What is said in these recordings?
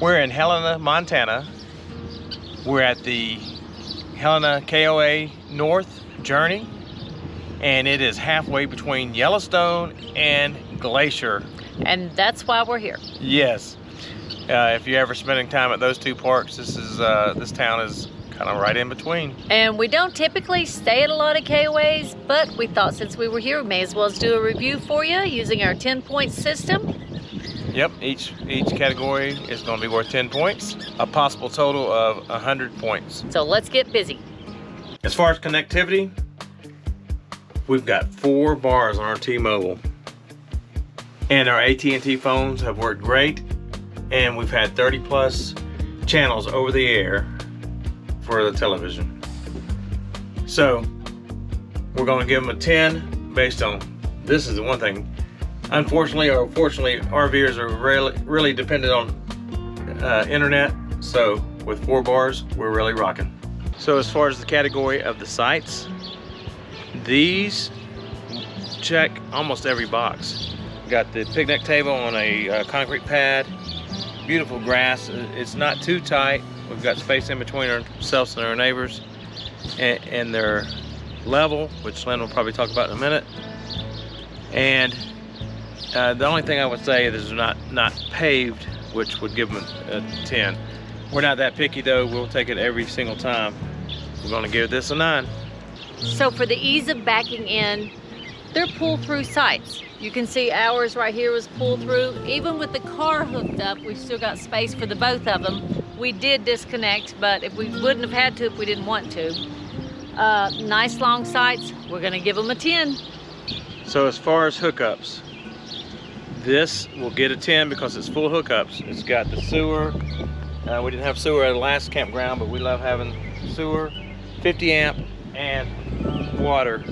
We're in Helena, Montana. We're at the Helena KOA North journey, and it is halfway between Yellowstone and Glacier. And that's why we're here. Yes. If you're ever spending time at those two parks, this town is kind of right in between. And we don't typically stay at a lot of KOAs, but we thought since we were here, we may as well do a review for you using our 10-point system. Yep, each category is going to be worth 10 points, a possible total of 100 points. So let's get busy. As far as connectivity, we've got 4 bars on our T-Mobile. And our AT&T phones have worked great, and we've had 30+ channels over the air for the television. So we're going to give them a 10 based on, this is the one thing, unfortunately or fortunately, RVers are really dependent on internet, so with 4 bars, we're really rocking. So as far as the category of the sites, these check almost every box. Got the picnic table on a concrete pad, beautiful grass. It's not too tight. We've got space in between ourselves and our neighbors, and they're level, which Lynn will probably talk about in a minute. And the only thing I would say is not paved, which would give them a 10. We're not that picky though. We'll take it every single time. We're going to give this a 9. So for the ease of backing in, they're pull-through sites. You can see ours right here was pull-through. Even with the car hooked up, we've still got space for the both of them. We did disconnect, but if we wouldn't have had to if we didn't want to. Nice long sites, we're gonna give them a 10. So as far as hookups, this will get a 10 because it's full hookups. It's got the sewer. We didn't have sewer at the last campground, but we love having sewer, 50 amp, and water.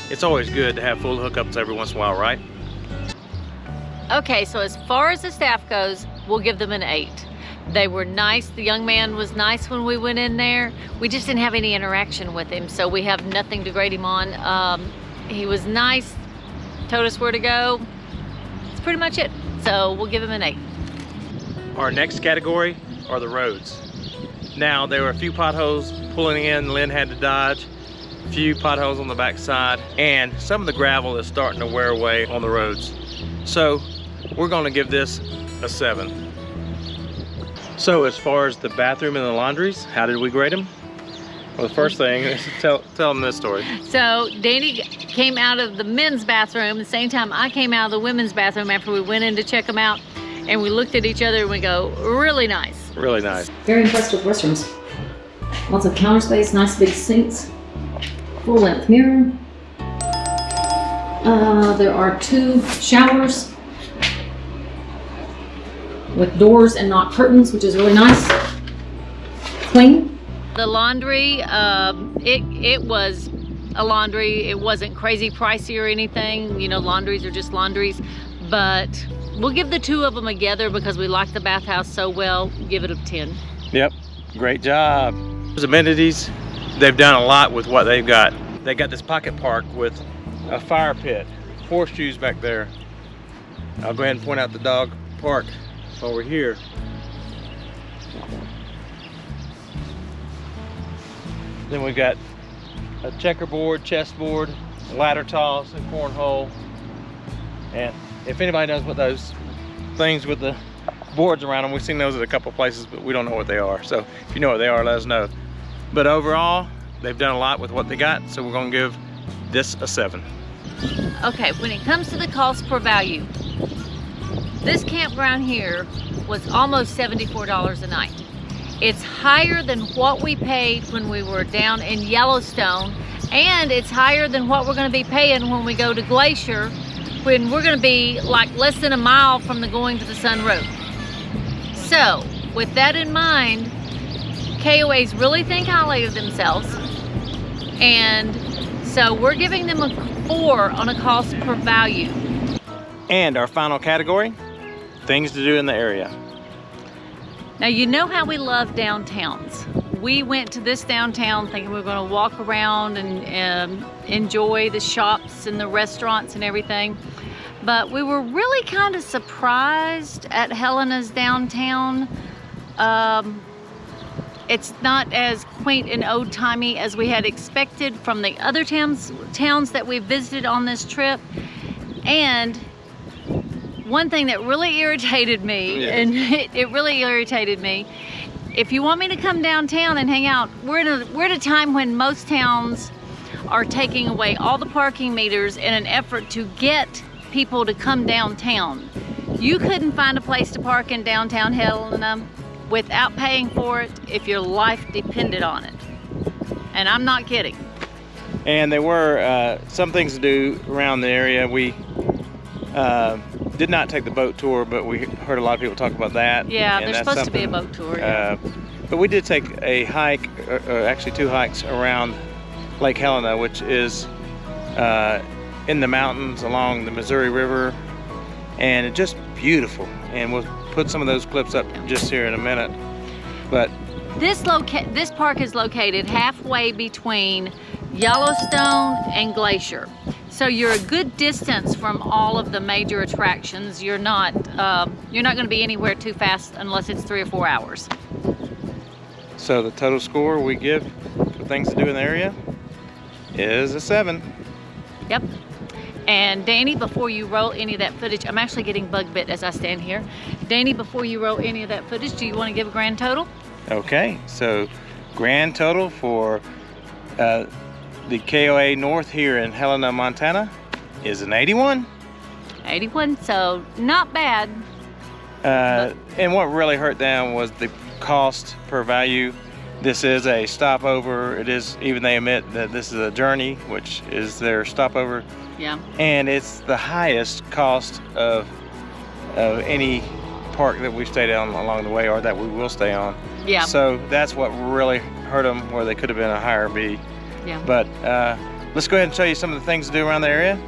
It's always good to have full hookups every once in a while, right? Okay, so as far as the staff goes, we'll give them an 8. They were nice. The young man was nice when we went in there. We just didn't have any interaction with him, so we have nothing to grade him on. He was nice, told us where to go. That's pretty much it. So we'll give him an 8. Our next category are the roads. Now, there were a few potholes pulling in. Lynn had to dodge. A few potholes on the back side, and some of the gravel is starting to wear away on the roads. So we're going to give this a 7. So as far as the bathroom and the laundries, how did we grade them? Well, the first thing is tell them this story. So Danny came out of the men's bathroom the same time I came out of the women's bathroom after we went in to check them out, and we looked at each other and we go, really nice. Really nice. Very impressed with restrooms. Lots of counter space, nice big sinks, full-length mirror. There are 2 showers with doors and not curtains, which is really nice. Clean. The laundry, it was a laundry. It wasn't crazy pricey or anything. You know, laundries are just laundries, but we'll give the 2 of them together because we like the bathhouse so well. Give it a 10. Yep, great job. Those amenities, they've done a lot with what they've got. They got this pocket park with a fire pit, horseshoes back there. I'll go ahead and point out the dog park while we're here. Then we've got a checkerboard, chessboard, ladder toss, and cornhole. And if anybody knows what those things with the boards around them, we've seen those at a couple places, but we don't know what they are. So if you know what they are, let us know. But overall, they've done a lot with what they got, so we're gonna give this a 7. Okay, when it comes to the cost per value, this campground here was almost $74 a night. It's higher than what we paid when we were down in Yellowstone, and it's higher than what we're gonna be paying when we go to Glacier, when we're gonna be like less than a mile from the Going to the Sun Road. So, with that in mind, KOAs really think highly of themselves, and so we're giving them a 4 on a cost per value. And our final category, things to do in the area. Now, you know how we love downtowns. We went to this downtown thinking we were going to walk around and enjoy the shops and the restaurants and everything. But we were really kind of surprised at Helena's downtown. It's not as quaint and old-timey as we had expected from the other towns that we visited on this trip. And one thing that really irritated me, Yes. and it really irritated me, if you want me to come downtown and hang out, we're at a time when most towns are taking away all the parking meters in an effort to get people to come downtown. You couldn't find a place to park in downtown Helena without paying for it if your life depended on it. And I'm not kidding. And there were some things to do around the area. We did not take the boat tour, but we heard a lot of people talk about that. Yeah, and there's that's supposed to be a something, boat tour. Yeah. But we did take a hike, or actually 2 hikes around Lake Helena, which is in the mountains along the Missouri River, and it's just beautiful. And we'll put some of those clips up just here in a minute. But This park is located halfway between Yellowstone and Glacier. So you're a good distance from all of the major attractions. You're not going to be anywhere too fast unless it's 3 or 4 hours. so the total score we give for things to do in the area is a 7. Yep. And Danny, before you roll any of that footage, I'm actually getting bug bit as I stand here. Danny, before you roll any of that footage, do you want to give a grand total? Okay, so grand total for the KOA North here in Helena, Montana is an 81. 81, so not bad. And what really hurt them was the cost per value. This is a stopover. It is, even they admit that this is a journey, which is their stopover. Yeah. And it's the highest cost of any park that we've stayed on along the way, or that we will stay on. Yeah. So that's what really hurt them, where they could have been a higher B. Yeah. But let's go ahead and show you some of the things to do around the area.